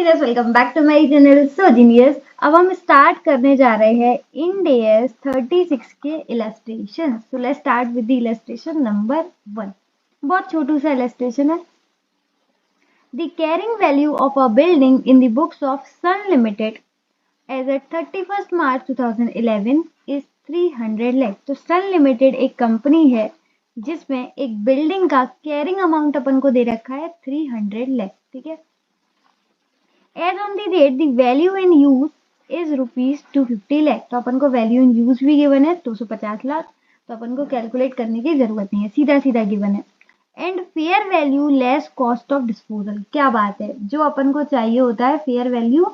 Genius, welcome back to my channel so genius. अब हम start करने जा रहे हैं इंड AS 36 के illustration. So let's start with the illustration number 1। बहुत छोटू सा इलस्ट्रेशन है। The carrying value of a building in the books of Sun Limited as at 31st March 2011 is 300 lakh. तो सन लिमिटेड एक कंपनी है जिसमें एक बिल्डिंग का कैरिंग अमाउंट अपन को दे रखा है 300 लाख। ठीक है। As on the date the value in use is rupees 250 lakh. तो अपन को वैल्यू इन यूज भी गिवन है 250 लाख। तो अपन को कैलकुलेट करने की जरूरत नहीं है, सीधा सीधा गिवन है। And fair value less cost of disposal. क्या बात है, जो अपन को चाहिए होता है fair value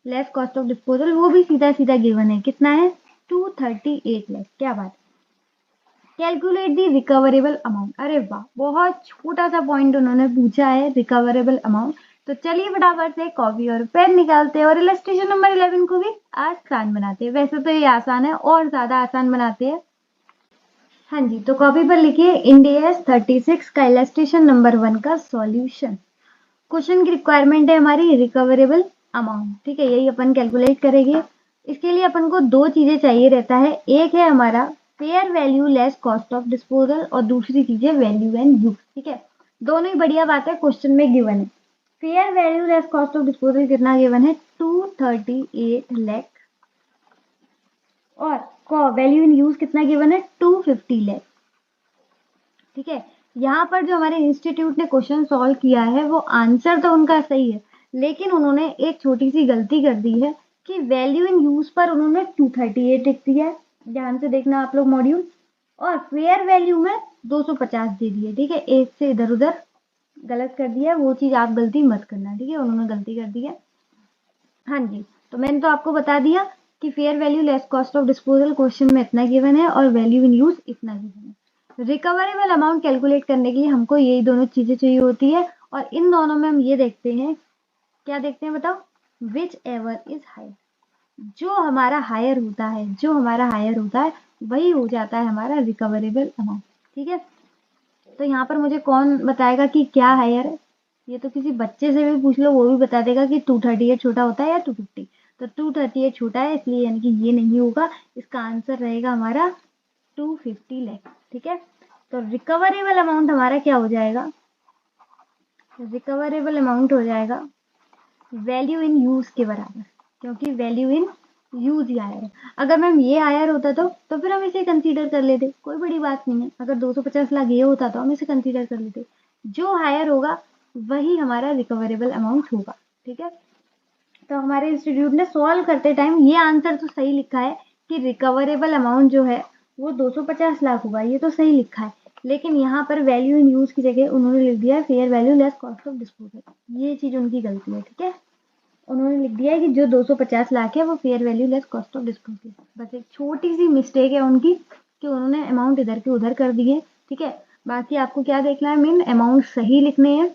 less cost of disposal, वो भी सीधा सीधा गिवन है। कितना है? 238 लाख। क्या बात है। Calculate the recoverable amount. अरे वाह, बहुत छोटा सा पॉइंट उन्होंने पूछा है, रिकवरेबल अमाउंट। तो चलिए फटाफट से कॉपी और पेन निकालते हैं और इलस्ट्रेशन नंबर 11 को भी आसान बनाते हैं। वैसे तो ये आसान है, और ज्यादा आसान बनाते हैं। हाँ जी, तो कॉपी पर लिखिए इंड AS 36 का इलस्ट्रेशन नंबर 1 का सॉल्यूशन। क्वेश्चन की रिक्वायरमेंट है हमारी रिकवरेबल अमाउंट। ठीक है, यही अपन कैलकुलेट करेंगे। इसके लिए अपन को दो चीजें चाहिए रहता है। एक है हमारा fair value less cost of disposal और दूसरी चीज है वैल्यू एंड यूज। ठीक है, दोनों ही बढ़िया बात है, क्वेश्चन में गिवन है। Fair value less cost of disposal कितना गिवन है? 238 लाख। और वैल्यू इन यूज कितना गिवन है? 250 लाख। ठीक है, यहाँ पर जो हमारे इंस्टीट्यूट ने क्वेश्चन सॉल्व किया है वो आंसर तो उनका सही है, लेकिन उन्होंने एक छोटी सी गलती कर दी है कि वैल्यू इन यूज पर उन्होंने 238 लिख दिया है। ध्यान से देखना आप लोग मॉड्यूल। और फेयर वैल्यू में 250 दे दिए। ठीक है, एक से इधर उधर गलत कर दिया है, वो चीज आप गलती मत करना। ठीक है, उन्होंने गलती कर दी है। हाँ जी, तो मैंने तो आपको बता दिया कि fair value less cost of disposal question में इतना गिवन है और वैल्यू इन यूज इतना गिवन है। रिकवरेबल अमाउंट कैलकुलेट करने के लिए हमको यही दोनों चीजें चाहिए होती है, और इन दोनों में हम ये देखते हैं, क्या देखते हैं बताओ? Whichever is higher. जो हमारा हायर होता है वही हो जाता है हमारा रिकवरेबल अमाउंट। ठीक है, तो यहाँ पर मुझे कौन बताएगा कि क्या हायर है? ये तो किसी बच्चे से भी पूछ लो, वो भी बता देगा कि 238 छोटा होता है या 250। तो 238 छोटा है, इसलिए यानी कि ये नहीं होगा। इसका आंसर रहेगा हमारा 250 लाख। ठीक है, तो रिकवरेबल अमाउंट हमारा क्या हो जाएगा? रिकवरेबल अमाउंट हो जाएगा वैल्यू इन यूज के बराबर, क्योंकि वैल्यू इन यूज ही हायर है। अगर मैम ये हायर होता तो फिर हम इसे कंसीडर कर लेते, कोई बड़ी बात नहीं है। अगर 250 लाख ये होता तो हम इसे कंसीडर कर लेते। जो हायर होगा वही हमारा रिकवरेबल अमाउंट होगा। ठीक है, तो हमारे इंस्टीट्यूट ने सॉल्व करते टाइम ये आंसर तो सही लिखा है कि रिकवरेबल अमाउंट जो है वो 250 लाख होगा, ये तो सही लिखा है। लेकिन यहाँ पर वैल्यू इन यूज की जगह उन्होंने लिख दिया fair value less cost of disposal. ये चीज उनकी गलती है। ठीक है, उन्होंने लिख दिया है कि जो 250 लाख है वो fair value less cost of disposal. बस एक छोटी सी मिस्टेक है उनकी कि उन्होंने अमाउंट इधर के उधर कर दिए। ठीक है, बाकी आपको क्या देखना है? मेन अमाउंट सही लिखने हैं।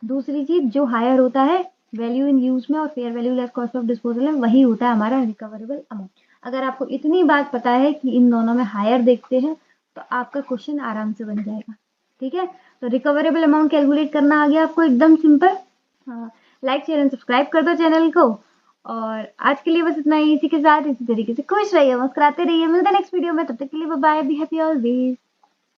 दूसरी चीज, जो हायर होता है वैल्यू इन यूज में और fair value less cost of disposal में, वही होता है हमारा रिकवरेबल अमाउंट। अगर आपको इतनी बात पता है कि इन दोनों में हायर देखते हैं तो आपका क्वेश्चन आराम से बन जाएगा। ठीक है, तो रिकवरेबल अमाउंट कैलकुलेट करना आ गया आपको एकदम सिंपल। हाँ, लाइक शेयर एंड सब्सक्राइब कर दो चैनल को। और आज के लिए बस इतना ही। इसी के साथ इसी तरीके से खुश रहिए, मुस्कुराते रहिए। मिलते हैं नेक्स्ट वीडियो में, तब तक के लिए bye bye, be happy always.